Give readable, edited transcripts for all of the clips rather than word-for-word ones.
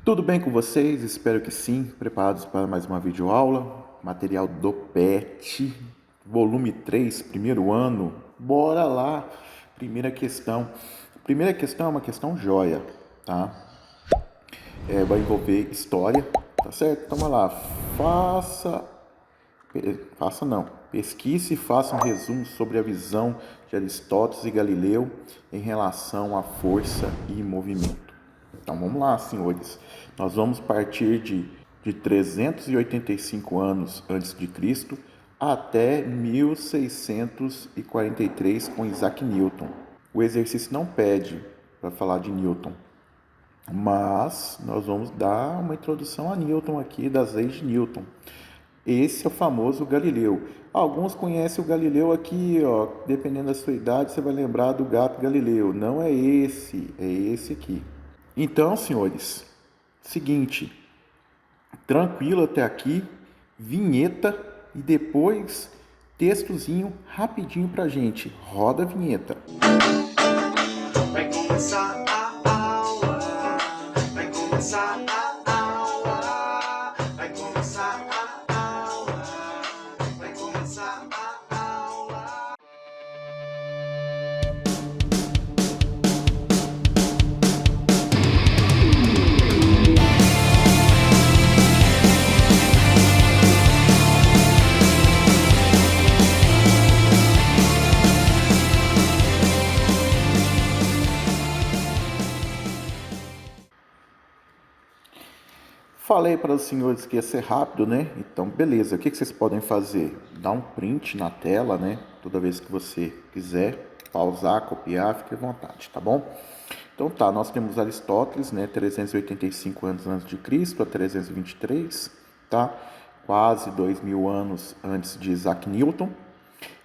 Tudo bem com vocês? Espero que sim. Preparados para mais uma videoaula? Material do PET, volume 3, primeiro ano. Bora lá! Primeira questão. Primeira questão é uma questão joia, tá? Vai envolver história, tá certo? Então vai lá. Faça não. Pesquise e faça um resumo sobre a visão de Aristóteles e Galileu em relação à força e movimento. Então vamos lá, senhores. Nós vamos partir de 385 anos antes de Cristo até 1643 com Isaac Newton. O exercício não pede para falar de Newton, mas nós vamos dar uma introdução a Newton aqui, das leis de Newton. Esse é o famoso Galileu. Alguns conhecem o Galileu aqui, ó, dependendo da sua idade, você vai lembrar do gato Galileu. Não é esse, é esse aqui. Então, senhores, seguinte, tranquilo até aqui, vinheta e depois textozinho rapidinho pra gente. Roda a vinheta. Vai começar a aula, vai começar a aula, vai começar a aula, vai começar a aula. Falei para os senhores que ia ser rápido, né? Então, beleza. O que vocês podem fazer? Dar um print na tela, né? Toda vez que você quiser. Pausar, copiar, fique à vontade, tá bom? Então tá, nós temos Aristóteles, né? 385 anos antes de Cristo a 323, tá? Quase 2000 anos antes de Isaac Newton.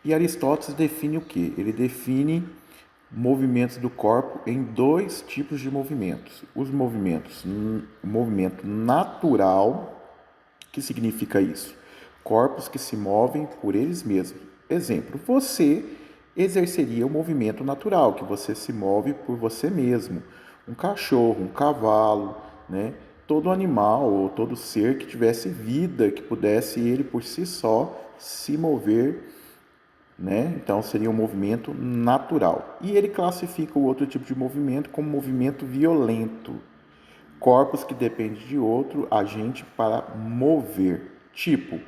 E Aristóteles define o quê? Ele define movimentos do corpo em dois tipos de movimentos. Os movimentos, o movimento natural, que significa isso? Corpos que se movem por eles mesmos. Exemplo, você exerceria o movimento natural, que você se move por você mesmo. Um cachorro, um cavalo, né? Todo animal ou todo ser que tivesse vida, que pudesse ele por si só se mover, né? Então seria um movimento natural. E ele classifica o outro tipo de movimento como movimento violento. Corpos que dependem de outro agente para mover. Tipo,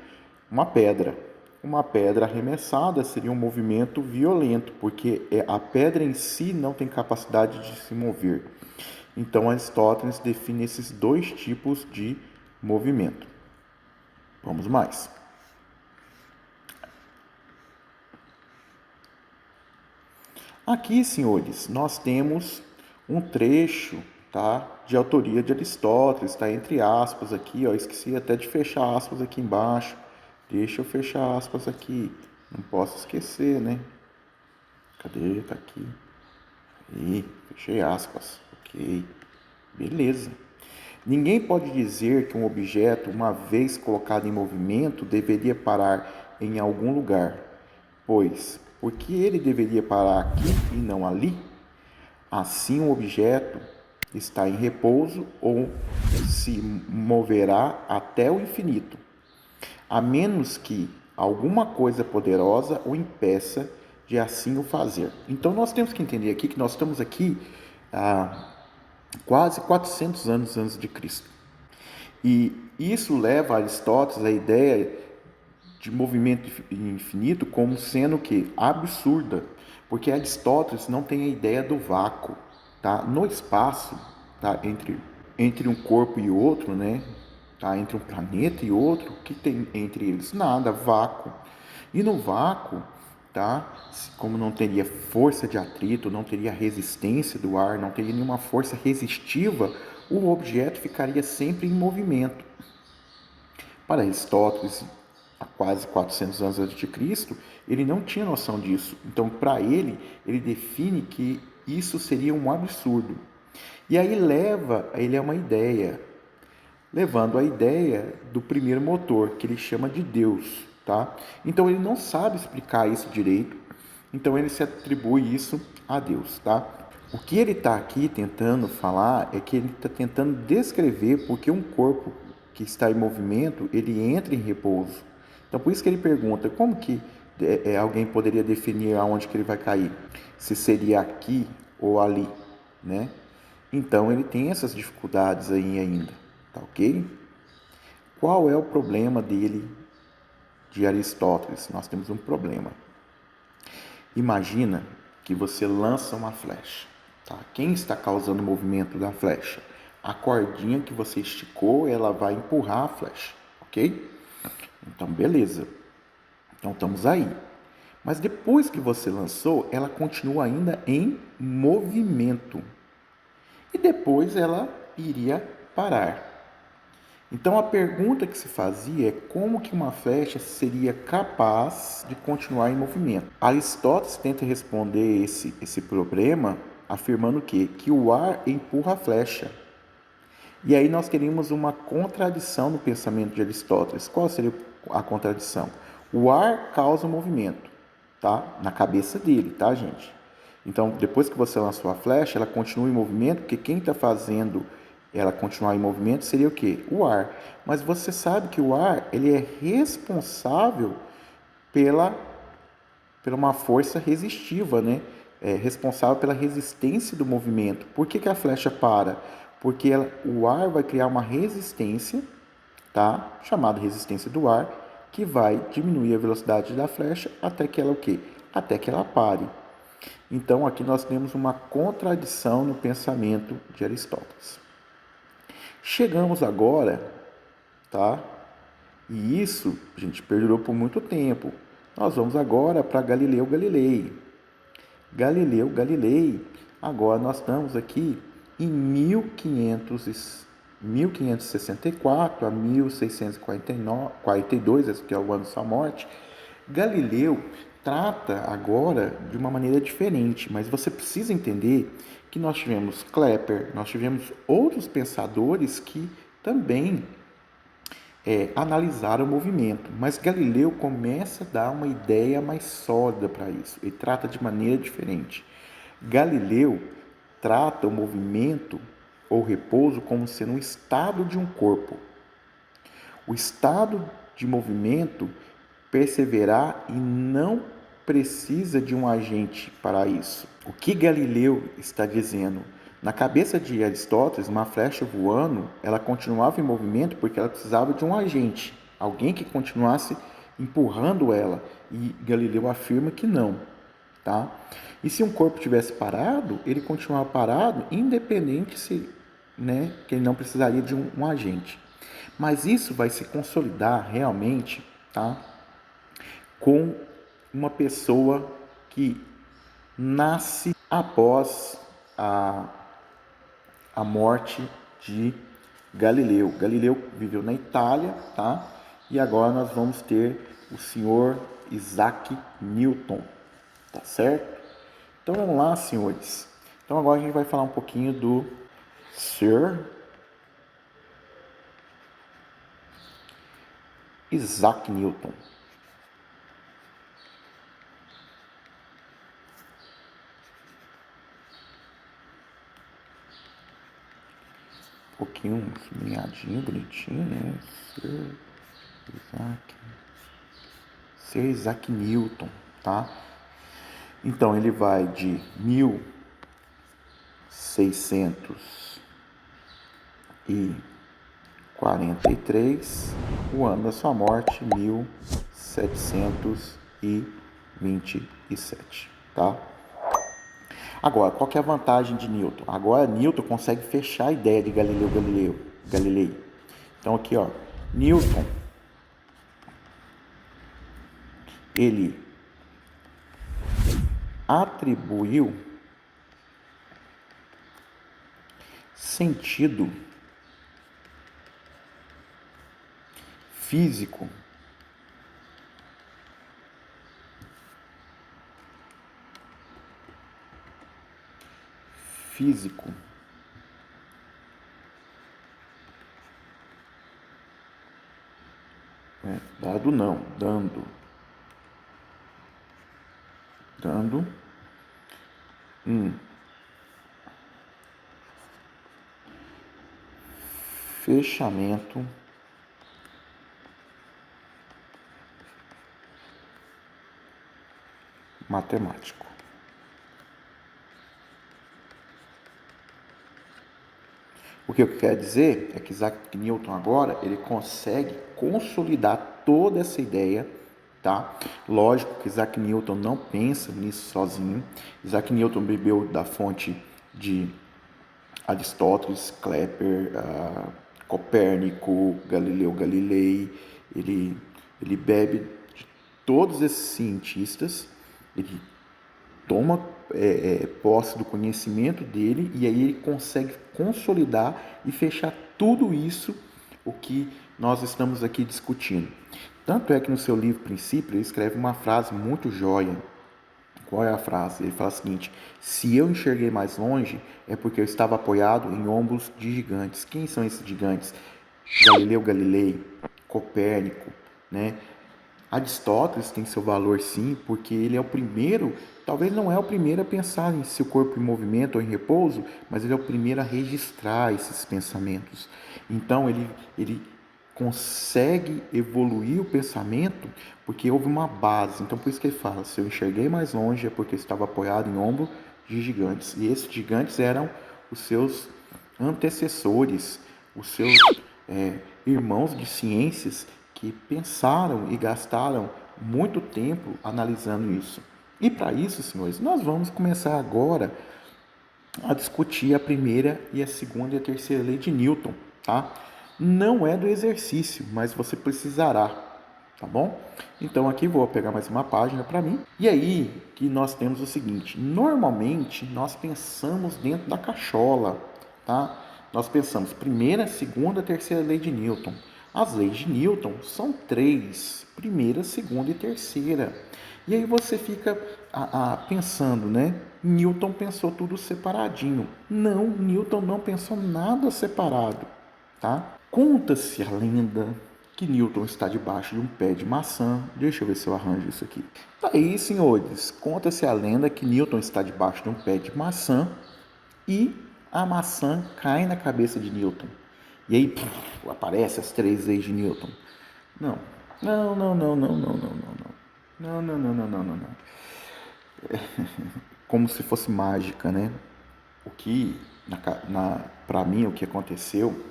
uma pedra. Uma pedra arremessada seria um movimento violento, porque a pedra em si não tem capacidade de se mover. Então Aristóteles define esses dois tipos de movimento. Vamos mais. Aqui, senhores, nós temos um trecho, tá, de autoria de Aristóteles, está entre aspas aqui, ó, esqueci até de fechar aspas aqui embaixo. Deixa eu fechar aspas aqui, não posso esquecer, né? Cadê? Tá aqui. Aí, fechei aspas, ok, beleza. Ninguém pode dizer que um objeto, uma vez colocado em movimento, deveria parar em algum lugar, pois, porque ele deveria parar aqui e não ali? Assim, o objeto está em repouso ou se moverá até o infinito, a menos que alguma coisa poderosa o impeça de assim o fazer. Então, nós temos que entender aqui que nós estamos aqui há quase 400 anos antes de Cristo. E isso leva Aristóteles à ideia de movimento infinito como sendo que absurda, porque Aristóteles não tem a ideia do vácuo, tá? No espaço, tá? Entre um corpo e outro, né? Tá? Entre um planeta e outro, o que tem entre eles? Nada, vácuo. E no vácuo, tá? Como não teria força de atrito, não teria resistência do ar, não teria nenhuma força resistiva, o objeto ficaria sempre em movimento. Para Aristóteles, há quase 400 anos antes de Cristo, ele não tinha noção disso. Então, para ele, ele define que isso seria um absurdo. E aí leva ele a uma ideia, levando a ideia do primeiro motor, que ele chama de Deus, tá? Então, ele não sabe explicar isso direito, então ele se atribui isso a Deus, tá? O que ele está aqui tentando falar é que ele está tentando descrever porque um corpo que está em movimento, ele entra em repouso. Então, por isso que ele pergunta, como que alguém poderia definir aonde que ele vai cair? Se seria aqui ou ali, né? Então, ele tem essas dificuldades aí ainda, tá ok? Qual é o problema dele, de Aristóteles? Nós temos um problema. Imagina que você lança uma flecha. Tá? Quem está causando o movimento da flecha? A cordinha que você esticou, ela vai empurrar a flecha, ok? Então, beleza. Então, estamos aí. Mas depois que você lançou, ela continua ainda em movimento. E depois ela iria parar. Então a pergunta que se fazia é como que uma flecha seria capaz de continuar em movimento. Aristóteles tenta responder esse problema afirmando que o ar empurra a flecha. E aí nós teríamos uma contradição no pensamento de Aristóteles. Qual seria a contradição? O ar causa o movimento, tá? Na cabeça dele, tá, gente? Então, depois que você lançou a flecha, ela continua em movimento, porque quem está fazendo ela continuar em movimento seria o quê? O ar. Mas você sabe que o ar, ele é responsável pela uma força resistiva, né? É responsável pela resistência do movimento. Por que a flecha para? Porque o ar vai criar uma resistência, tá? Chamada resistência do ar, que vai diminuir a velocidade da flecha até que ela o quê? Até que ela pare. Então aqui nós temos uma contradição no pensamento de Aristóteles. Chegamos agora, tá? E isso, gente, perdurou por muito tempo. Nós vamos agora para Galileu Galilei. Galileu Galilei, agora nós estamos aqui em 1564 a 1642, esse que é o ano de sua morte. Galileu trata agora de uma maneira diferente, mas você precisa entender que nós tivemos Kepler, nós tivemos outros pensadores que também analisaram o movimento, mas Galileu começa a dar uma ideia mais sólida para isso. Ele trata de maneira diferente. Galileu trata o movimento ou repouso como sendo um estado de um corpo. O estado de movimento perseverar e não precisa de um agente para isso. O que Galileu está dizendo? Na cabeça de Aristóteles, uma flecha voando, ela continuava em movimento porque ela precisava de um agente, alguém que continuasse empurrando ela. E Galileu afirma que não, tá? E se um corpo tivesse parado, ele continuava parado, independente se, né, que ele não precisaria de um agente. Mas isso vai se consolidar realmente, tá? Com uma pessoa que nasce após a morte de Galileu. Galileu viveu na Itália, tá? E agora nós vamos ter o senhor Isaac Newton, tá certo? Então vamos lá, senhores. Então agora a gente vai falar um pouquinho do Sir Isaac Newton. Um pouquinho sublinhadinho, bonitinho, né? Sir Isaac Newton, tá? Então ele vai de 1643, o ano da sua morte, 1727, tá? Agora, qual que é a vantagem de Newton? Agora Newton consegue fechar a ideia de Galilei. Então aqui, ó, Newton, ele atribuiu sentido físico dando fechamento matemático. O que eu quero dizer é que Isaac Newton agora ele consegue consolidar toda essa ideia, tá? Lógico que Isaac Newton não pensa nisso sozinho. Isaac Newton bebeu da fonte de Aristóteles, Kepler, Copérnico, Galileu Galilei. Ele bebe de todos esses cientistas, ele toma posse do conhecimento dele e aí ele consegue consolidar e fechar tudo isso, o que nós estamos aqui discutindo. Tanto é que no seu livro Princípio ele escreve uma frase muito joia. Qual é a frase? Ele fala o seguinte: se eu enxerguei mais longe é porque eu estava apoiado em ombros de gigantes. Quem são esses gigantes? Galileu Galilei, Copérnico, né? Aristóteles tem seu valor sim, porque ele é o primeiro, talvez não é o primeiro a pensar em seu corpo em movimento ou em repouso, mas ele é o primeiro a registrar esses pensamentos. Então ele consegue evoluir o pensamento porque houve uma base. Então por isso que ele fala, se eu enxerguei mais longe é porque eu estava apoiado em ombro de gigantes. E esses gigantes eram os seus antecessores, os seus irmãos de ciências que pensaram e gastaram muito tempo analisando isso. E para isso, senhores, nós vamos começar agora a discutir a primeira e a segunda e a terceira lei de Newton, tá? Não é do exercício, mas você precisará, tá bom? Então aqui vou pegar mais uma página para mim. E aí que nós temos o seguinte: normalmente nós pensamos dentro da cachola, tá? Nós pensamos primeira, segunda, terceira lei de Newton. As leis de Newton são 3, primeira, segunda e terceira. E aí você fica pensando, né? Newton pensou tudo separadinho. Não, Newton não pensou nada separado, tá? Conta-se a lenda que Newton está debaixo de um pé de maçã. Deixa eu ver se eu arranjo isso aqui. Aí, senhores, conta-se a lenda que Newton está debaixo de um pé de maçã e a maçã cai na cabeça de Newton. E aí aparece as 3 leis de Newton. Não. Como se fosse mágica, né? O que, para mim, o que aconteceu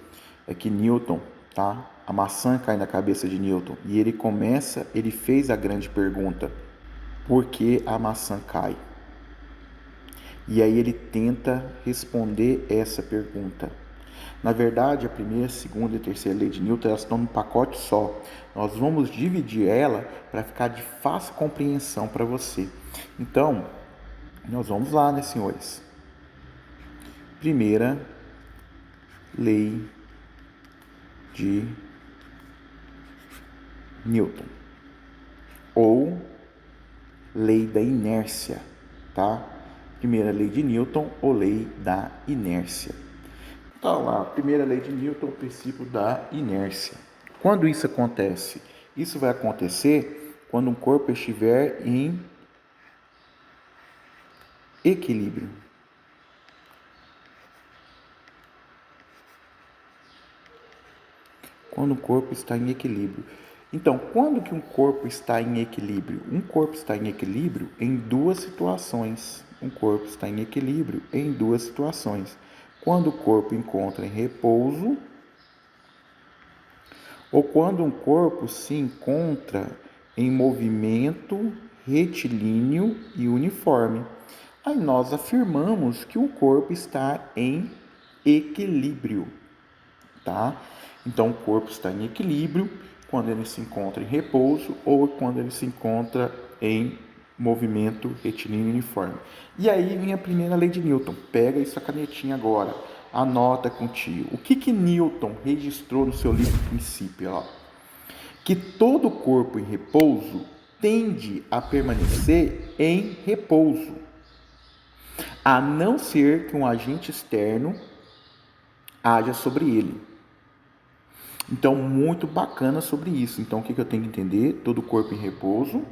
é que Newton, tá? A maçã cai na cabeça de Newton e ele fez a grande pergunta: por que a maçã cai? E aí ele tenta responder essa pergunta. Na verdade, a primeira, segunda e terceira lei de Newton elas estão num pacote só. Nós vamos dividir ela para ficar de fácil compreensão para você. Então, nós vamos lá, né, senhores? Primeira lei de Newton, ou lei da inércia, tá? Primeira lei de Newton ou lei da inércia. Então, lá, primeira lei de Newton, o princípio da inércia. Quando isso acontece? Isso vai acontecer quando um corpo estiver em equilíbrio. Quando o corpo está em equilíbrio. Então, quando que um corpo está em equilíbrio? Um corpo está em equilíbrio em 2 situações. Um corpo está em equilíbrio em 2 situações. Quando o corpo encontra em repouso ou quando um corpo se encontra em movimento retilíneo e uniforme. Aí nós afirmamos que o corpo está em equilíbrio, tá? Então o corpo está em equilíbrio quando ele se encontra em repouso ou quando ele se encontra em movimento retilíneo e uniforme. E aí vem a primeira lei de Newton. Pega essa canetinha agora, anota contigo. O que Newton registrou no seu livro Princípio? Ó? Que todo corpo em repouso tende a permanecer em repouso, a não ser que um agente externo haja sobre ele. Então, muito bacana sobre isso. Então, o que eu tenho que entender? Todo corpo em repouso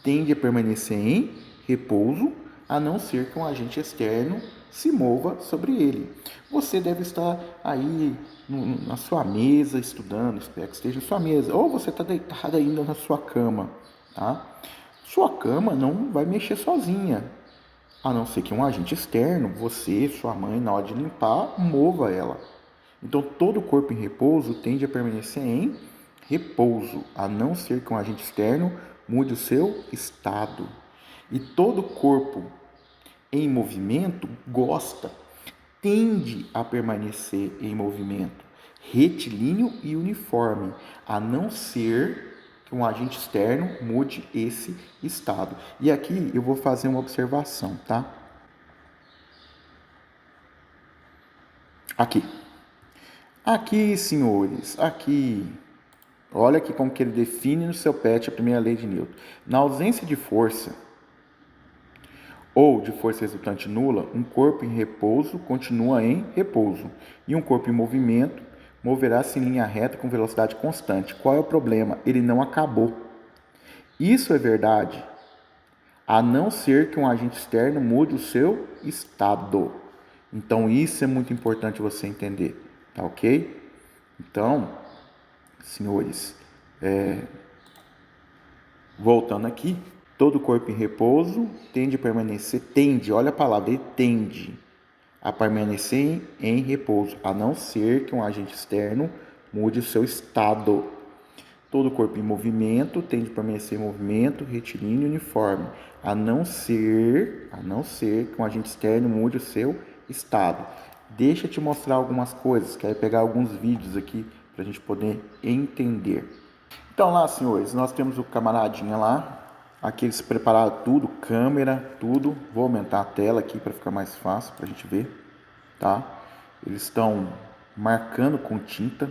tende a permanecer em repouso, a não ser que um agente externo se mova sobre ele. Você deve estar aí na sua mesa estudando, espero que esteja na sua mesa, ou você está deitado ainda na sua cama, tá? Sua cama não vai mexer sozinha, a não ser que um agente externo, você, sua mãe, na hora de limpar, mova ela. Então, todo corpo em repouso tende a permanecer em repouso, a não ser que um agente externo mude o seu estado. E todo corpo em movimento tende a permanecer em movimento, retilíneo e uniforme, a não ser que um agente externo mude esse estado. E aqui eu vou fazer uma observação, tá? Aqui, senhores, aqui. Olha aqui como que ele define no seu PET a primeira lei de Newton. Na ausência de força ou de força resultante nula, um corpo em repouso continua em repouso, e um corpo em movimento moverá-se em linha reta com velocidade constante. Qual é o problema? Ele não acabou. Isso é verdade, a não ser que um agente externo mude o seu estado. Então, isso é muito importante você entender, tá ok? Então, senhores, voltando aqui, todo corpo em repouso olha a palavra, ele tende a permanecer em repouso, a não ser que um agente externo mude o seu estado. Todo corpo em movimento tende a permanecer em movimento, retilíneo e uniforme, a não ser que um agente externo mude o seu estado. Deixa eu te mostrar algumas coisas, quero pegar alguns vídeos aqui para a gente poder entender. Então lá, senhores, nós temos o camaradinha lá. Aqui eles prepararam tudo, câmera, tudo. Vou aumentar a tela aqui para ficar mais fácil para a gente ver, tá? Eles estão marcando com tinta,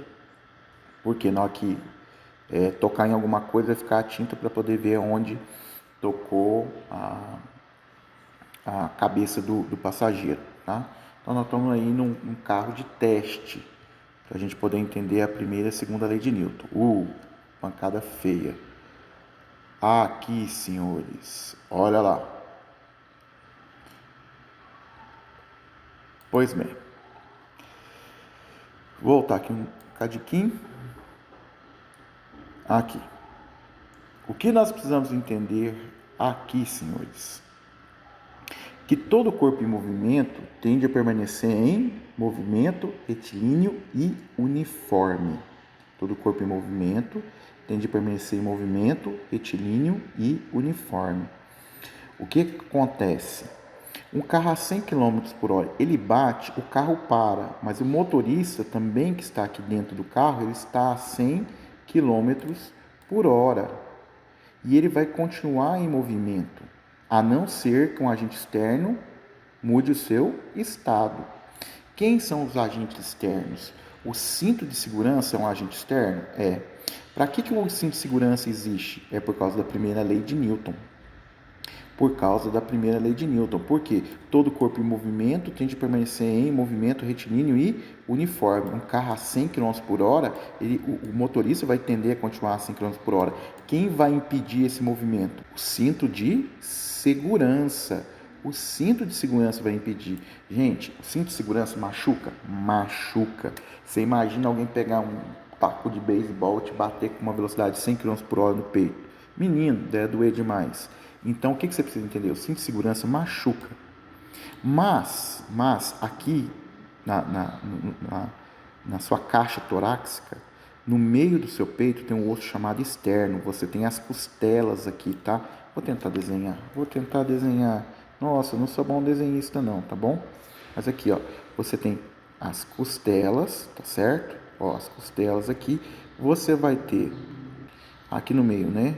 porque na hora que tocar em alguma coisa vai ficar a tinta para poder ver onde tocou a cabeça do passageiro, tá? Então nós estamos aí num carro de teste, para a gente poder entender a primeira e a segunda lei de Newton. Pancada feia. Aqui, senhores, olha lá. Pois bem. Vou voltar aqui um cadiquinho. Aqui. O que nós precisamos entender aqui, senhores? Que todo corpo em movimento tende a permanecer em movimento, retilíneo e uniforme. Todo corpo em movimento tende a permanecer em movimento, retilíneo e uniforme. O que acontece? Um carro a 100 km por hora, ele bate, o carro para, mas o motorista também que está aqui dentro do carro, ele está a 100 km por hora. E ele vai continuar em movimento, a não ser que um agente externo mude o seu estado. Quem são os agentes externos? O cinto de segurança é um agente externo? É. Para que o cinto de segurança existe? É por causa da primeira lei de Newton. Por causa da primeira lei de Newton. Por quê? Todo corpo em movimento tende a permanecer em movimento retilíneo e uniforme. Um carro a 100 km por hora, o motorista vai tender a continuar a 100 km por hora. Quem vai impedir esse movimento? O cinto de segurança. O cinto de segurança vai impedir. Gente, o cinto de segurança machuca? Machuca. Você imagina alguém pegar um taco de beisebol e te bater com uma velocidade de 100 km por hora no peito. Menino, deve doer demais. Então, o que você precisa entender? O cinto de segurança machuca. Mas aqui, na sua caixa torácica, no meio do seu peito tem um osso chamado externo. Você tem as costelas aqui, tá? Vou tentar desenhar. Nossa, eu não sou bom desenhista não, tá bom? Mas aqui, ó, você tem as costelas, tá certo? Ó, as costelas aqui. Você vai ter aqui no meio, né?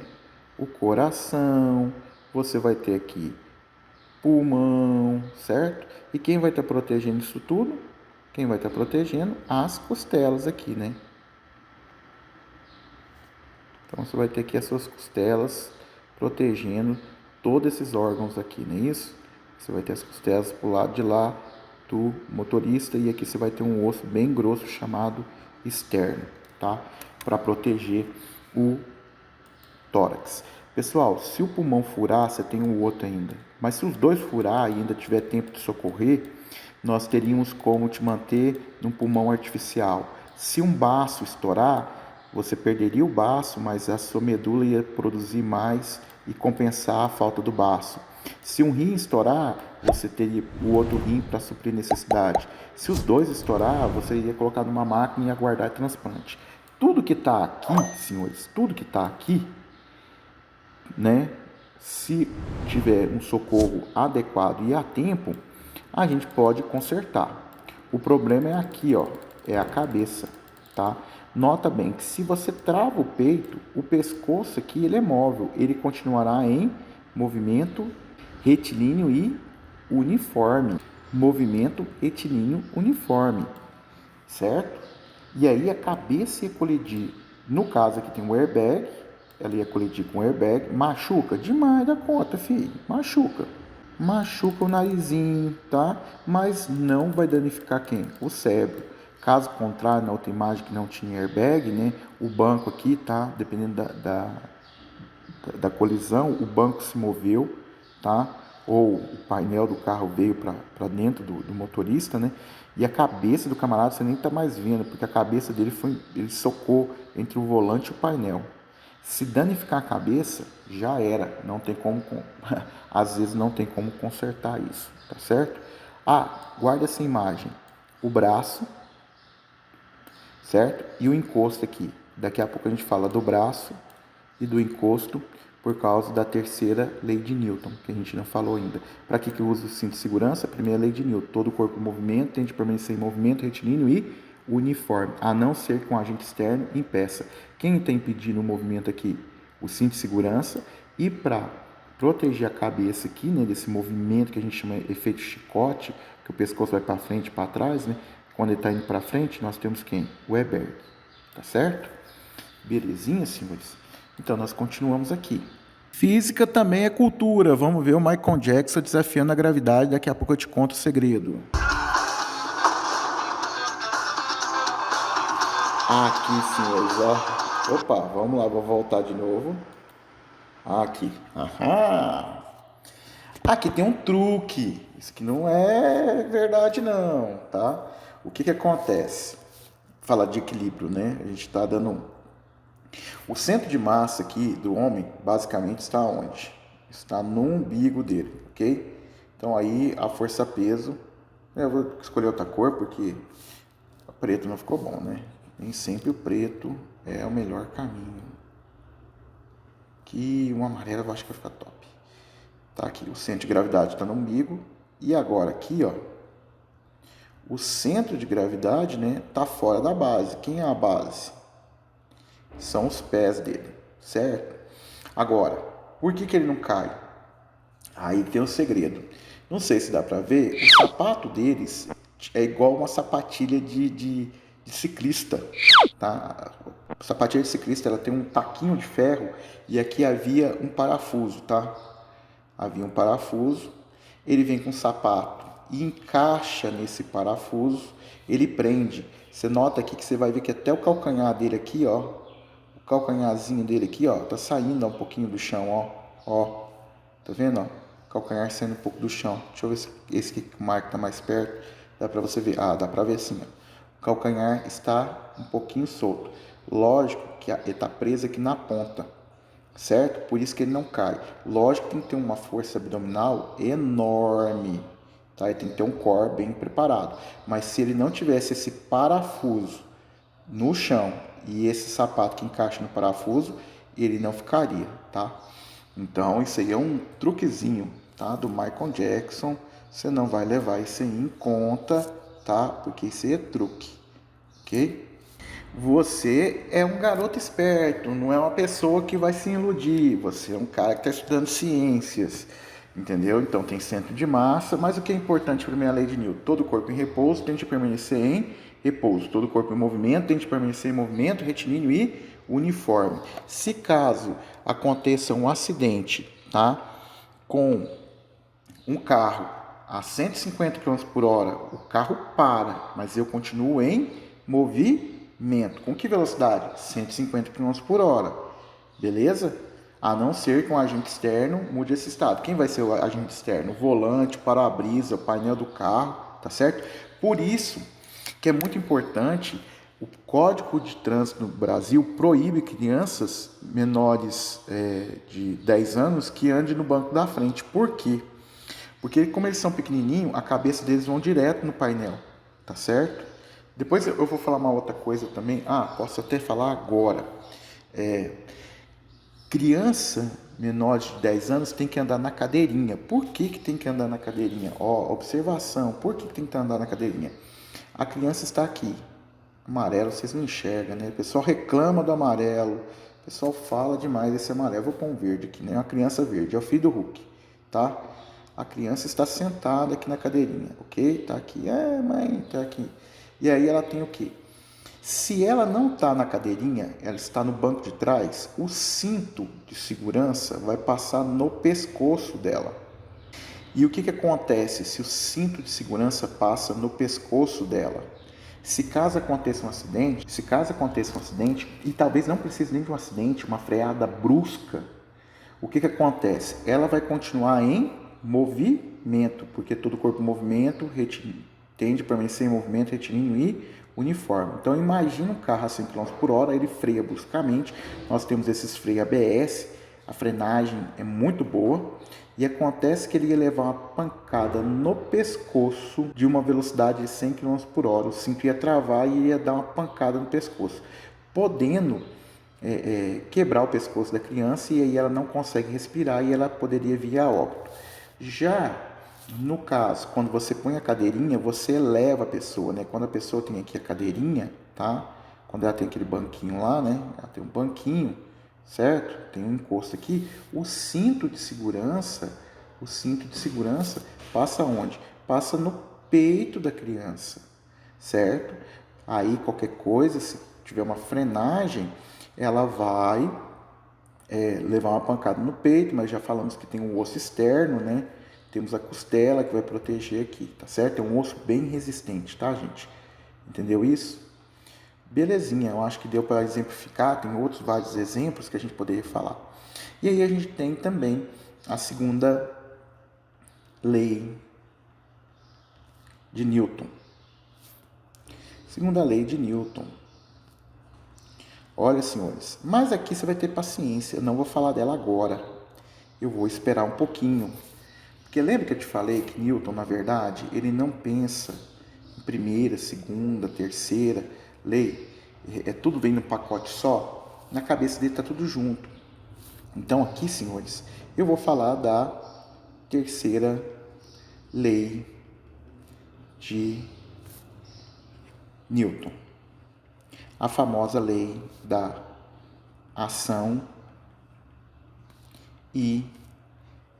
O coração. Você vai ter aqui pulmão, certo? E quem vai estar protegendo isso tudo? Quem vai estar protegendo? As costelas aqui, né? Então, você vai ter aqui as suas costelas protegendo todos esses órgãos aqui, não é isso? Você vai ter as costelas pro lado de lá do motorista e aqui você vai ter um osso bem grosso chamado externo, tá? Para proteger o tórax. Pessoal, se o pulmão furar, você tem um outro ainda. Mas se os dois furar e ainda tiver tempo de socorrer, nós teríamos como te manter num pulmão artificial. Se um baço estourar, você perderia o baço, mas a sua medula ia produzir mais e compensar a falta do baço. Se um rim estourar, você teria o outro rim para suprir necessidade. Se os dois estourar, você iria colocar numa máquina e aguardar transplante. Tudo que está aqui, senhores, tudo que está aqui, né? Se tiver um socorro adequado e a tempo, a gente pode consertar. O problema é aqui, ó, é a cabeça, tá? Nota bem que se você trava o peito, o pescoço aqui ele é móvel, ele continuará em movimento retilíneo e uniforme. Movimento retilíneo uniforme, certo? E aí a cabeça ia colidir. No caso aqui tem um airbag, ela ia colidir com o airbag, machuca demais da conta, filho, machuca. Machuca o narizinho, tá? Mas não vai danificar quem? O cérebro. Caso contrário, na outra imagem que não tinha airbag, né? O banco aqui, tá? Dependendo da colisão, o banco se moveu, tá? Ou o painel do carro veio para dentro do motorista, né? E a cabeça do camarada você nem tá mais vendo, porque a cabeça dele ele socou entre o volante e o painel. Se danificar a cabeça, já era, não tem como, às vezes não tem como consertar isso, tá certo? Guarda essa imagem, o braço, certo? E o encosto aqui, daqui a pouco a gente fala do braço e do encosto, por causa da terceira lei de Newton, que a gente não falou ainda. Para que usa o cinto de segurança? A primeira lei de Newton, todo o corpo em movimento tem de permanecer em movimento retilíneo e uniforme, a não ser que um agente externo impeça. Quem está impedindo o movimento aqui? O cinto de segurança. E para proteger a cabeça aqui, né, desse movimento que a gente chama de efeito chicote, que o pescoço vai para frente e para trás, né? Quando ele está indo para frente, nós temos quem? O airbag, tá certo? Belezinha, senhores? Então, nós continuamos aqui. Física também é cultura. Vamos ver o Michael Jackson desafiando a gravidade. Daqui a pouco eu te conto o segredo. Aqui, senhores, ó. Opa, vamos lá, vou voltar de novo. Aqui. Aham. Aqui tem um truque. Isso que não é verdade não, tá? O que acontece? Fala de equilíbrio, né? A gente está dando o centro de massa aqui do homem, basicamente, está onde? Está no umbigo dele, ok? Então aí a força-peso, eu vou escolher outra cor porque o preto não ficou bom, né? Nem sempre o preto é o melhor caminho. Aqui um amarelo eu acho que vai ficar top. Tá aqui, o centro de gravidade está no umbigo. E agora aqui, ó, o centro de gravidade, né, tá fora da base. Quem é a base? São os pés dele, certo? Agora, por que ele não cai? Aí tem um segredo. Não sei se dá para ver, o sapato deles é igual uma sapatilha de ciclista, tá? A sapatilha de ciclista, ela tem um taquinho de ferro e aqui havia um parafuso, tá? Havia um parafuso, ele vem com o sapato e encaixa nesse parafuso, ele prende. Você nota aqui que você vai ver que até o calcanhar dele aqui, ó, o calcanharzinho dele aqui, ó, tá saindo um pouquinho do chão, ó, tá vendo, ó? O calcanhar saindo um pouco do chão. Deixa eu ver se esse aqui que o Marco tá mais perto, dá pra você ver. Dá pra ver assim, ó. O calcanhar está um pouquinho solto. Lógico que ele tá preso aqui na ponta, certo? Por isso que ele não cai. Lógico que tem que ter uma força abdominal enorme, tá? E tem que ter um core bem preparado. Mas se ele não tivesse esse parafuso no chão e esse sapato que encaixa no parafuso, ele não ficaria, tá? Então isso aí é um truquezinho, tá? Do Michael Jackson. Você não vai levar isso aí em conta, tá? Porque isso aí é truque, ok? Você é um garoto esperto, não é uma pessoa que vai se iludir. Você é um cara que está estudando ciências, entendeu? Então tem centro de massa, mas o que é importante para a lei de Newton? Todo corpo em repouso tem de permanecer em repouso. Todo corpo em movimento tem de permanecer em movimento, retilíneo e uniforme. Se caso aconteça um acidente, tá? Com um carro a 150 km por hora, o carro para, mas eu continuo em movimento. Com que velocidade? 150 km por hora. Beleza? A não ser que um agente externo mude esse estado. Quem vai ser o agente externo? O volante, o para-brisa, o painel do carro, tá certo? Por isso que é muito importante, o Código de Trânsito no Brasil proíbe crianças menores de 10 anos que andem no banco da frente. Por quê? Porque como eles são pequenininhos, a cabeça deles vão direto no painel, tá certo? Depois eu vou falar uma outra coisa também. Posso até falar agora. Criança menor de 10 anos tem que andar na cadeirinha. Por que tem que andar na cadeirinha? Observação. Por que tem que andar na cadeirinha? A criança está aqui. Amarelo, vocês não enxergam, né? O pessoal reclama do amarelo. O pessoal fala demais desse amarelo. Vou pôr um verde aqui, né? Uma criança verde. É o filho do Hulk, tá? A criança está sentada aqui na cadeirinha, ok? Tá aqui. Mãe, tá aqui. E aí ela tem o quê? Se ela não está na cadeirinha, ela está no banco de trás, o cinto de segurança vai passar no pescoço dela. E o que acontece se o cinto de segurança passa no pescoço dela? Se caso aconteça um acidente, e talvez não precise nem de um acidente, uma freada brusca, o que acontece? Ela vai continuar em movimento, porque todo corpo em movimento tende a permanecer em movimento retilíneo e uniforme. Então imagina um carro a 100 km por hora, ele freia bruscamente, nós temos esses freios ABS, a frenagem é muito boa, e acontece que ele ia levar uma pancada no pescoço de uma velocidade de 100 km por hora, o cinto ia travar e ia dar uma pancada no pescoço, podendo quebrar o pescoço da criança, e aí ela não consegue respirar e ela poderia vir a óbito. Já no caso, quando você põe a cadeirinha, você eleva a pessoa, né? Quando a pessoa tem aqui a cadeirinha, tá? Quando ela tem aquele banquinho lá, né? Ela tem um banquinho, certo? Tem um encosto aqui. O cinto de segurança passa onde? Passa no peito da criança, certo? Aí qualquer coisa, se tiver uma frenagem, ela vai levar uma pancada no peito, mas já falamos que tem um osso externo, né? Temos a costela que vai proteger aqui, tá certo? É um osso bem resistente, tá, gente? Entendeu isso? Belezinha, eu acho que deu para exemplificar, tem outros vários exemplos que a gente poderia falar. E aí a gente tem também a segunda lei de Newton. Segunda lei de Newton. Olha, senhores, mas aqui você vai ter paciência, eu não vou falar dela agora. Eu vou esperar um pouquinho. Porque lembra que eu te falei que Newton, na verdade, ele não pensa em primeira, segunda, terceira lei. Tudo vem num pacote só. Na cabeça dele está tudo junto. Então aqui, senhores, eu vou falar da terceira lei de Newton. A famosa lei da ação e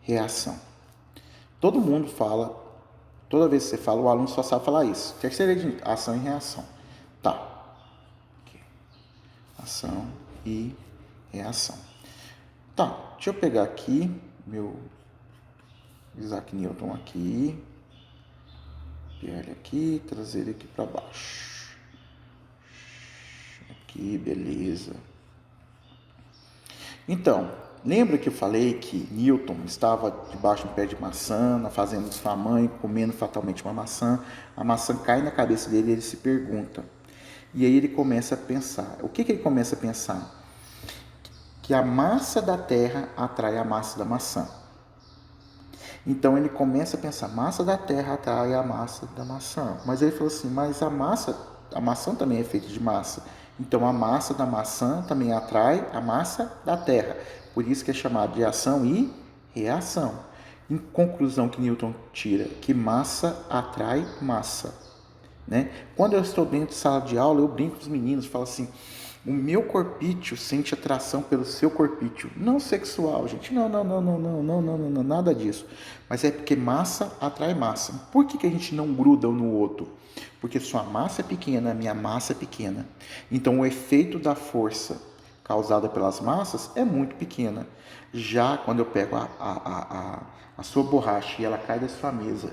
reação. Todo mundo fala, toda vez que você fala, o aluno só sabe falar isso. Terceira lei de ação e reação. Tá. Aqui. Ação e reação. Tá, deixa eu pegar aqui meu Isaac Newton aqui. Pegar ele aqui, trazer ele aqui para baixo. Aqui, beleza. Então, lembra que eu falei que Newton estava debaixo de um pé de maçã, na fazenda de sua mãe, comendo fatalmente uma maçã. A maçã cai na cabeça dele e ele se pergunta. E aí ele começa a pensar. O que ele começa a pensar? Que a massa da terra atrai a massa da maçã. Então ele começa a pensar, massa da terra atrai a massa da maçã. Mas ele falou assim, mas a maçã também é feita de massa. Então a massa da maçã também atrai a massa da terra. Por isso que é chamado de ação e reação. Em conclusão que Newton tira, que massa atrai massa. Né? Quando eu estou dentro de sala de aula, eu brinco com os meninos, falo assim, o meu corpício sente atração pelo seu corpício. Não sexual, gente. Não, nada disso. Mas é porque massa atrai massa. Por que a gente não gruda um no outro? Porque sua massa é pequena, a minha massa é pequena. Então o efeito da força causada pelas massas é muito pequena. Já quando eu pego a sua borracha e ela cai da sua mesa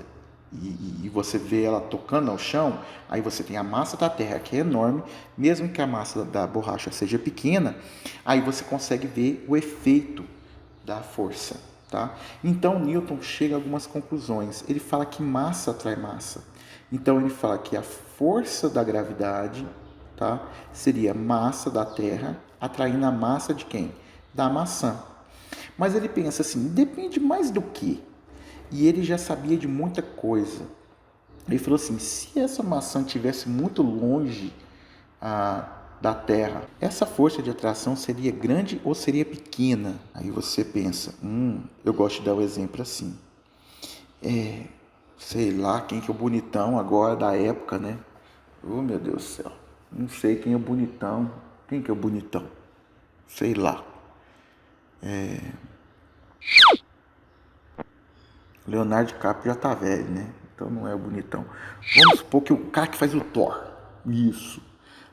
e você vê ela tocando ao chão, aí você tem a massa da terra que é enorme, mesmo que a massa da borracha seja pequena, aí você consegue ver o efeito da força, tá? Então Newton chega a algumas conclusões. Ele fala que massa atrai massa. Então ele fala que a força da gravidade, tá, seria a massa da Terra atraindo a massa de quem? Da maçã. Mas ele pensa assim, depende mais do que? E ele já sabia de muita coisa. Ele falou assim, se essa maçã estivesse muito longe da Terra, essa força de atração seria grande ou seria pequena? Aí você pensa, eu gosto de dar um exemplo assim. Sei lá quem que é o bonitão agora da época, né? Oh, meu Deus do céu. Não sei quem é o bonitão. Quem que é o bonitão? Sei lá. Leonardo DiCaprio já tá velho, né? Então não é o bonitão. Vamos supor que o cara que faz o Thor. Isso.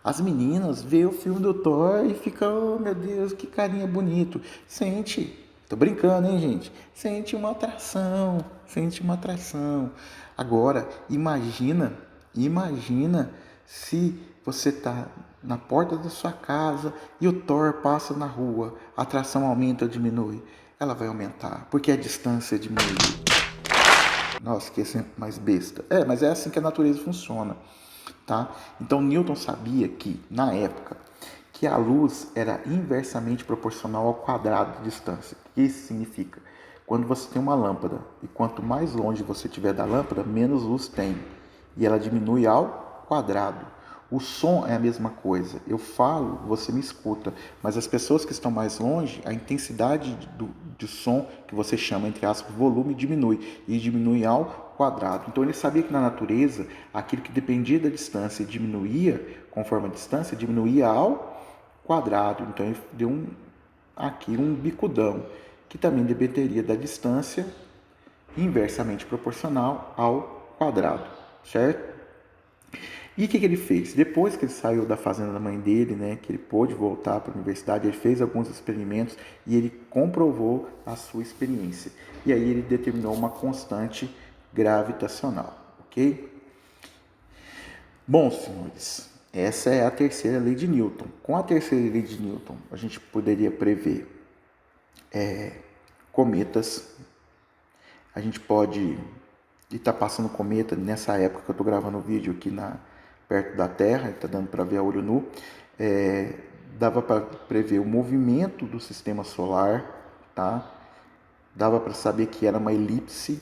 As meninas vê o filme do Thor e ficam, oh meu Deus, que carinha bonito. Sente, tô brincando, hein, gente? Sente uma atração, sente uma atração. Agora, imagina se você tá na porta da sua casa e o Thor passa na rua, a atração aumenta ou diminui? Ela vai aumentar, porque a distância diminui. Nossa, que é sempre mais besta. Mas é assim que a natureza funciona, tá? Então Newton sabia que, na época, que a luz era inversamente proporcional ao quadrado de distância. O que isso significa? Quando você tem uma lâmpada e quanto mais longe você estiver da lâmpada, menos luz tem. E ela diminui ao quadrado. O som é a mesma coisa. Eu falo, você me escuta, mas as pessoas que estão mais longe, a intensidade do som, que você chama, entre aspas, volume, diminui. E diminui ao quadrado. Então ele sabia que na natureza, aquilo que dependia da distância diminuía, conforme a distância, diminuía ao quadrado. Então ele deu aqui um bicudão, que também dependeria da distância inversamente proporcional ao quadrado, certo? E o que ele fez? Depois que ele saiu da fazenda da mãe dele, né, que ele pôde voltar para a universidade, ele fez alguns experimentos e ele comprovou a sua experiência. E aí ele determinou uma constante gravitacional, ok? Bom, senhores, essa é a terceira lei de Newton. Com a terceira lei de Newton, a gente poderia prever cometas. A gente pode estar passando cometa nessa época que eu estou gravando o vídeo aqui perto da Terra, está dando para ver a olho nu. Dava para prever o movimento do sistema solar, tá? Dava para saber que era uma elipse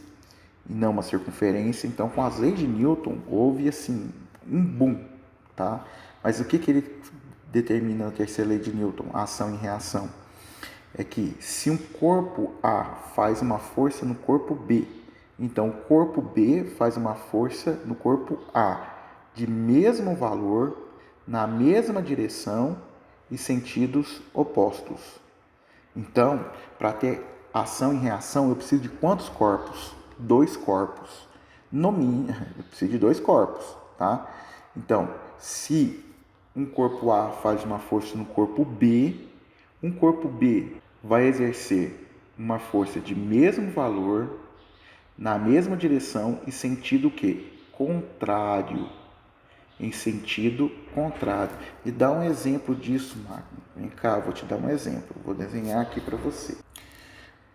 e não uma circunferência. Então, com as leis de Newton, houve assim um boom, tá? Mas o que ele determina na terceira lei de Newton, a ação e reação? É que se um corpo A faz uma força no corpo B, então o corpo B faz uma força no corpo A de mesmo valor, na mesma direção e sentidos opostos. Então, para ter ação e reação, eu preciso de quantos corpos? 2 corpos. No mínimo, eu preciso de 2 corpos, tá? Então, se um corpo A faz uma força no corpo B, um corpo B vai exercer uma força de mesmo valor, na mesma direção e sentido que? Contrário. Em sentido contrário. E dá um exemplo disso, Magno. Vem cá, vou te dar um exemplo. Vou desenhar aqui para você.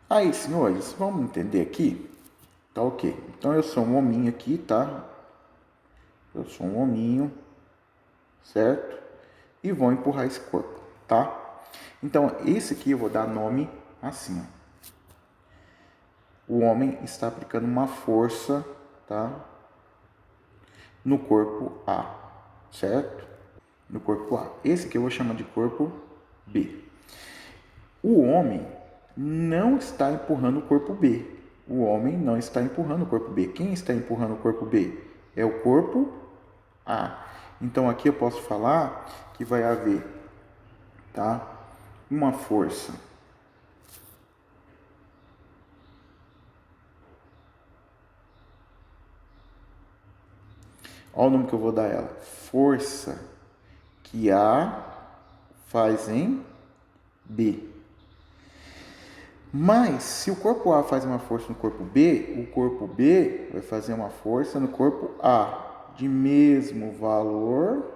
Aí, senhores, vamos entender aqui? Tá ok. Então eu sou um hominho aqui, tá? Eu sou um hominho, certo? E vou empurrar esse corpo, tá? Então, esse aqui eu vou dar nome assim, ó. O homem está aplicando uma força, tá? No corpo A, certo? No corpo A. Esse aqui eu vou chamar de corpo B. O homem não está empurrando o corpo B. O homem não está empurrando o corpo B. Quem está empurrando o corpo B? É o corpo A. Então aqui eu posso falar que vai haver, tá? Uma força olha o nome que eu vou dar a ela. Força que A faz em B. Mas, se o corpo A faz uma força no corpo B, o corpo B vai fazer uma força no corpo A, de mesmo valor,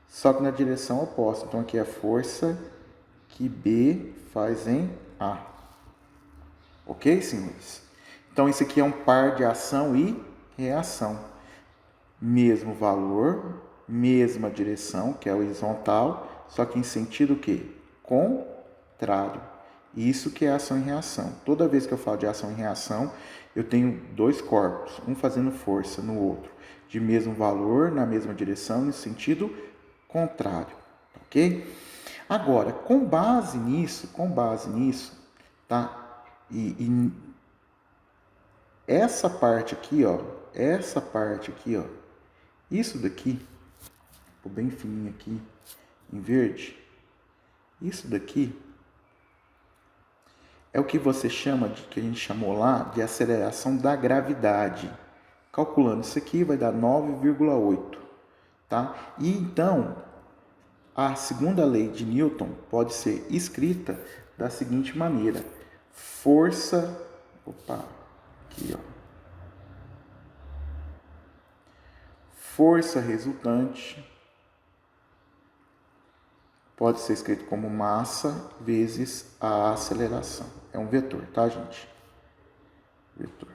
só que na direção oposta. Então, aqui é a força que B faz em A. Ok, senhores? Então, isso aqui é um par de ação e reação. Mesmo valor, mesma direção, que é horizontal, só que em sentido o quê? Contrário. Isso que é ação e reação. Toda vez que eu falo de ação e reação, eu tenho dois corpos, um fazendo força no outro, de mesmo valor, na mesma direção, no sentido contrário, ok? Agora, com base nisso, tá? E essa parte aqui, ó, isso daqui, vou bem fininho aqui, em verde, isso daqui é o que você chama de, que a gente chamou lá, de aceleração da gravidade. Calculando isso aqui vai dar 9,8, tá? E então, a segunda lei de Newton pode ser escrita da seguinte maneira: força, aqui, ó. Força resultante pode ser escrito como massa vezes a aceleração. É um vetor, tá, gente? Vetor.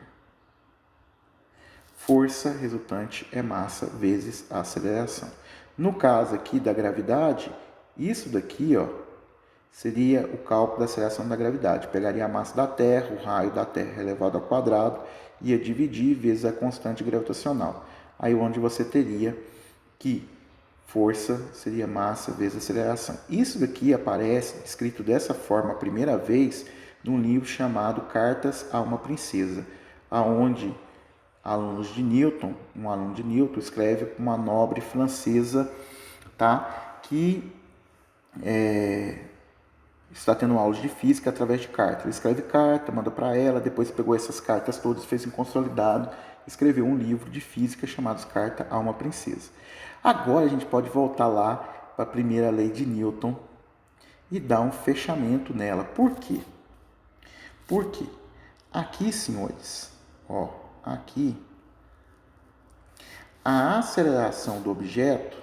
Força resultante é massa vezes a aceleração. No caso aqui da gravidade, isso daqui, ó, seria o cálculo da aceleração da gravidade. Pegaria a massa da Terra, o raio da Terra elevado ao quadrado, ia dividir vezes a constante gravitacional. Aí onde você teria que força seria massa vezes aceleração. Isso daqui aparece escrito dessa forma a primeira vez num livro chamado Cartas a uma Princesa, aonde alunos de Newton, um aluno de Newton escreve para uma nobre francesa, tá? Que está tendo aulas de física através de carta. Ele escreve carta, manda para ela, depois pegou essas cartas todas, fez em consolidado, escreveu um livro de física chamado Carta a uma Princesa. Agora a gente pode voltar lá para a primeira lei de Newton e dar um fechamento nela. Por quê? Porque aqui, senhores, ó, aqui, a aceleração do objeto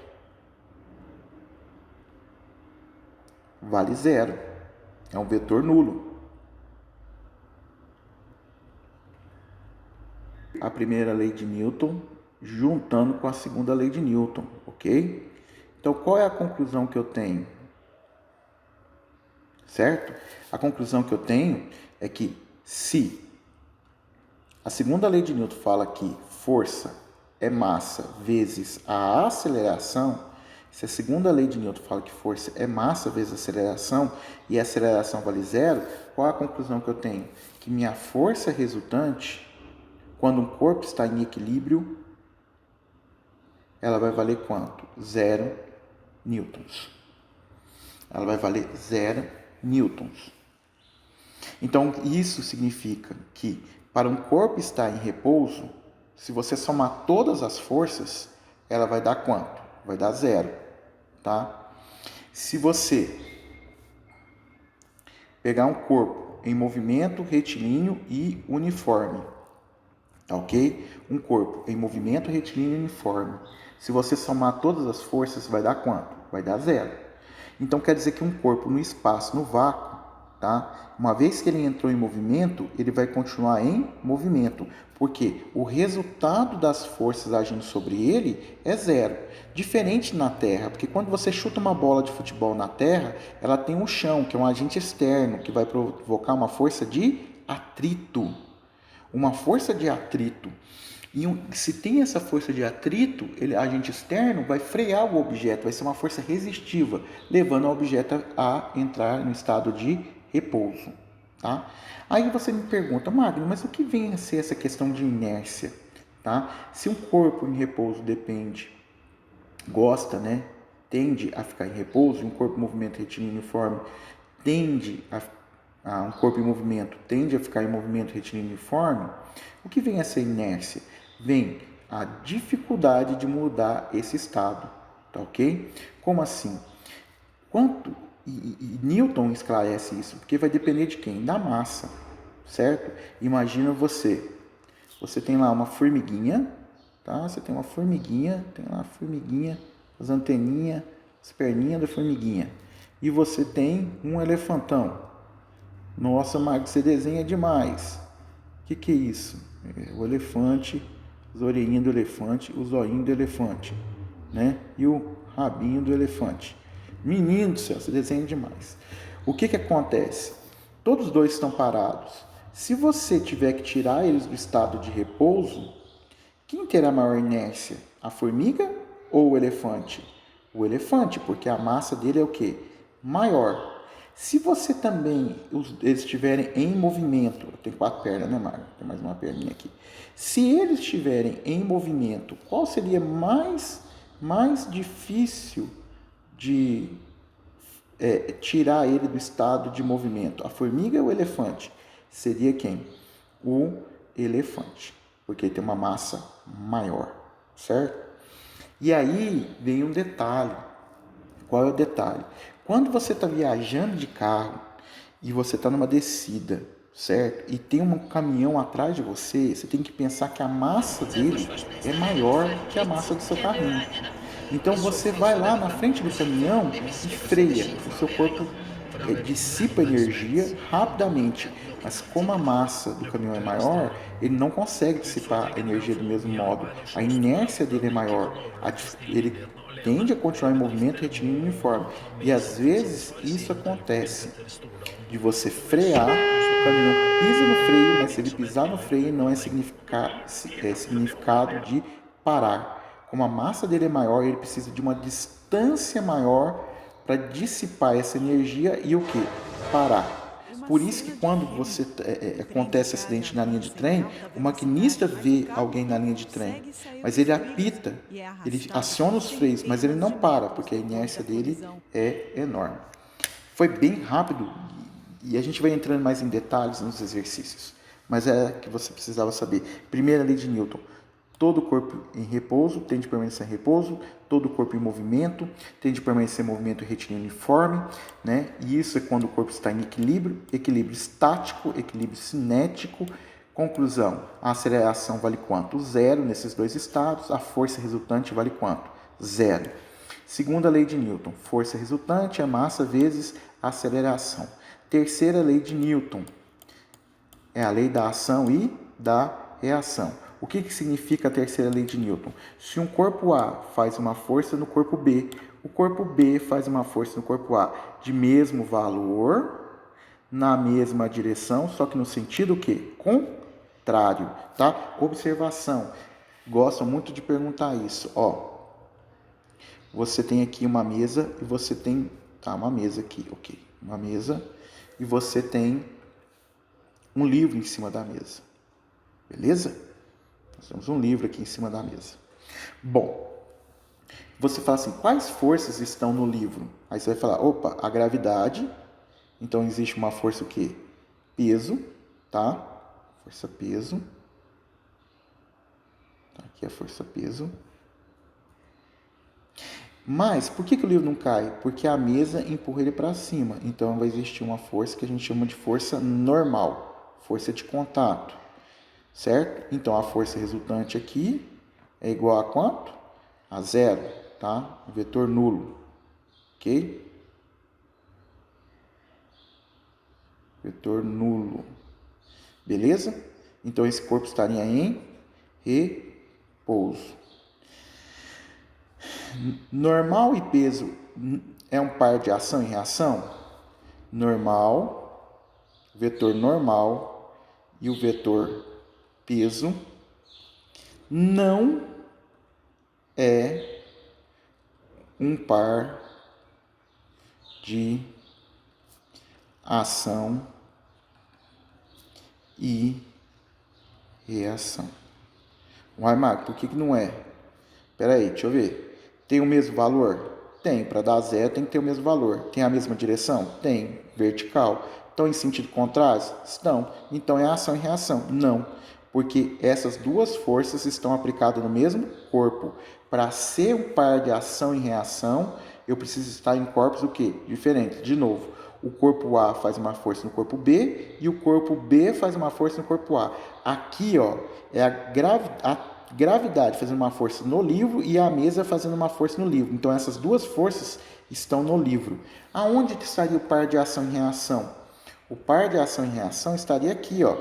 vale zero. É um vetor nulo. A primeira lei de Newton juntando com a segunda lei de Newton, ok? Então, qual é a conclusão que eu tenho? Certo? A conclusão que eu tenho é que se a segunda lei de Newton fala que força é massa vezes a aceleração, se a segunda lei de Newton fala que força é massa vezes aceleração e a aceleração vale zero, qual é a conclusão que eu tenho? Que minha força resultante, quando um corpo está em equilíbrio, ela vai valer quanto? 0 newtons. Ela vai valer 0 newtons. Então, isso significa que para um corpo estar em repouso, se você somar todas as forças, ela vai dar quanto? Vai dar 0, tá? Se você pegar um corpo em movimento retilíneo e uniforme, tá ok? Um corpo em movimento retilíneo e uniforme. Se você somar todas as forças, vai dar quanto? Vai dar 0. Então, quer dizer que um corpo no espaço, no vácuo, tá? Uma vez que ele entrou em movimento, ele vai continuar em movimento, porque o resultado das forças agindo sobre ele é 0. Diferente na Terra, porque quando você chuta uma bola de futebol na Terra, ela tem um chão, que é um agente externo, que vai provocar uma força de atrito. Uma força de atrito. E se tem essa força de atrito, agente externo vai frear o objeto, vai ser uma força resistiva, levando o objeto a entrar no estado de repouso. Tá? Aí você me pergunta, Magno, mas o que vem a ser essa questão de inércia? Tá? Se um corpo em repouso tende a ficar em repouso, um corpo em movimento retilíneo uniforme um corpo em movimento tende a ficar em movimento retilíneo uniforme, o que vem a ser inércia? Vem a dificuldade de mudar esse estado, tá ok? Como assim? E Newton esclarece isso, porque vai depender de quem? Da massa, certo? Imagina você tem lá uma formiguinha, tá? Você tem uma formiguinha, as anteninhas, as perninhas da formiguinha, e você tem um elefantão. Nossa, Marcos, você desenha demais. O que é isso? O elefante as orelhinhas do elefante, o zoinho do elefante, né? E o rabinho do elefante. Menino do céu, você desenha demais. O que acontece? Todos os dois estão parados. Se você tiver que tirar eles do estado de repouso, quem terá maior inércia? A formiga ou o elefante? O elefante, porque a massa dele é o quê? Maior. Se você também, eles estiverem em movimento, eu tenho 4 pernas, né, Mário? Tem mais uma perninha aqui. Se eles estiverem em movimento, qual seria mais difícil de tirar ele do estado de movimento? A formiga ou o elefante? Seria quem? O elefante, porque ele tem uma massa maior, certo? E aí vem um detalhe. Qual é o detalhe? Quando você está viajando de carro e você está numa descida, certo? E tem um caminhão atrás de você, você tem que pensar que a massa dele é maior que a massa do seu carrinho. Então você vai lá na frente do caminhão e freia. O seu corpo dissipa energia rapidamente. Mas como a massa do caminhão é maior, ele não consegue dissipar a energia do mesmo modo. A inércia dele é maior. Ele tende a continuar em movimento retilíneo uniforme. E às vezes isso acontece de você frear, o caminhão pisa no freio, mas se ele pisar no freio não é significado de parar. Como a massa dele é maior, ele precisa de uma distância maior para dissipar essa energia e o que? Parar. Por isso que quando você acontece acidente na linha de trem, o maquinista vê alguém na linha de trem, mas ele apita, ele aciona os freios, mas ele não para, porque a inércia dele é enorme. Foi bem rápido e a gente vai entrando mais em detalhes nos exercícios, mas é que você precisava saber. Primeira lei de Newton. Todo corpo em repouso tende a permanecer em repouso, todo corpo em movimento tende a permanecer em movimento retilíneo uniforme, né? E isso é quando o corpo está em equilíbrio, equilíbrio estático, equilíbrio cinético. Conclusão, a aceleração vale quanto? Zero nesses dois estados, a força resultante vale quanto? Zero. Segunda lei de Newton, força resultante é massa vezes aceleração. Terceira lei de Newton, é a lei da ação e da reação. O que significa a terceira lei de Newton? Se um corpo A faz uma força no corpo B, o corpo B faz uma força no corpo A de mesmo valor, na mesma direção, só que no sentido o quê? Contrário, tá? Observação. Gostam muito de perguntar isso. Ó, você tem aqui uma mesa e você tem... Tá, uma mesa aqui, ok. Uma mesa e você tem um livro em cima da mesa. Beleza? Nós temos um livro aqui em cima da mesa. Bom, você fala assim, quais forças estão no livro? Aí você vai falar, opa, a gravidade. Então existe uma força o quê? Peso, tá? Força peso. Tá, aqui é a força peso. Mas, por que o livro não cai? Porque a mesa empurra ele para cima. Então vai existir uma força que a gente chama de força normal. Força de contato. Certo? Então, a força resultante aqui é igual a quanto? A zero, tá? Vetor nulo, ok? Vetor nulo, beleza? Então, esse corpo estaria em repouso. Normal e peso é um par de ação e reação? Normal, vetor normal e o vetor peso não é um par de ação e reação. Uai, Marco, por que não é? Espera aí, deixa eu ver. Tem o mesmo valor? Tem. Para dar zero tem que ter o mesmo valor. Tem a mesma direção? Tem. Vertical. Estão em sentido contrário? Estão. Então é ação e reação? Não. Porque essas duas forças estão aplicadas no mesmo corpo. Para ser um par de ação e reação, eu preciso estar em corpos o quê? Diferentes. De novo, o corpo A faz uma força no corpo B e o corpo B faz uma força no corpo A. Aqui, ó, é a gravidade fazendo uma força no livro e a mesa fazendo uma força no livro. Então, essas duas forças estão no livro. Aonde estaria o par de ação e reação? O par de ação e reação estaria aqui, ó.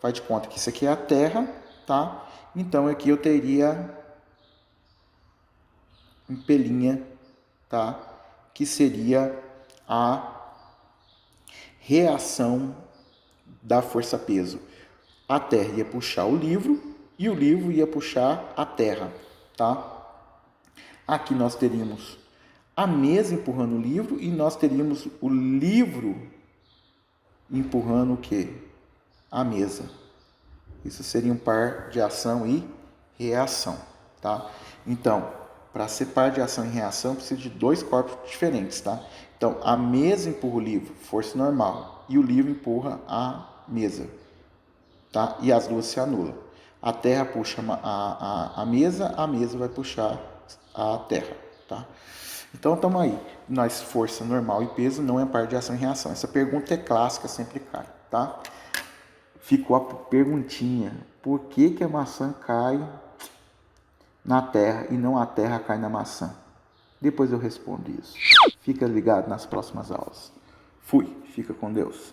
Faz de conta que isso aqui é a Terra tá? Então aqui eu teria um pelinha, tá? Que seria a reação da força-peso. A Terra ia puxar o livro e o livro ia puxar a Terra, tá? Aqui nós teríamos a mesa empurrando o livro e nós teríamos o livro empurrando o quê? A mesa. Isso seria um par de ação e reação, tá? Então, para ser par de ação e reação, precisa de dois corpos diferentes, tá? Então, a mesa empurra o livro, força normal, e o livro empurra a mesa, tá? E as duas se anulam. A Terra puxa a mesa vai puxar a Terra, tá? Então, estamos aí. Nós, força normal e peso não é par de ação e reação. Essa pergunta é clássica, sempre cai, tá? Ficou a perguntinha: por que a maçã cai na terra e não a terra cai na maçã? Depois eu respondo isso. Fica ligado nas próximas aulas. Fui, fica com Deus.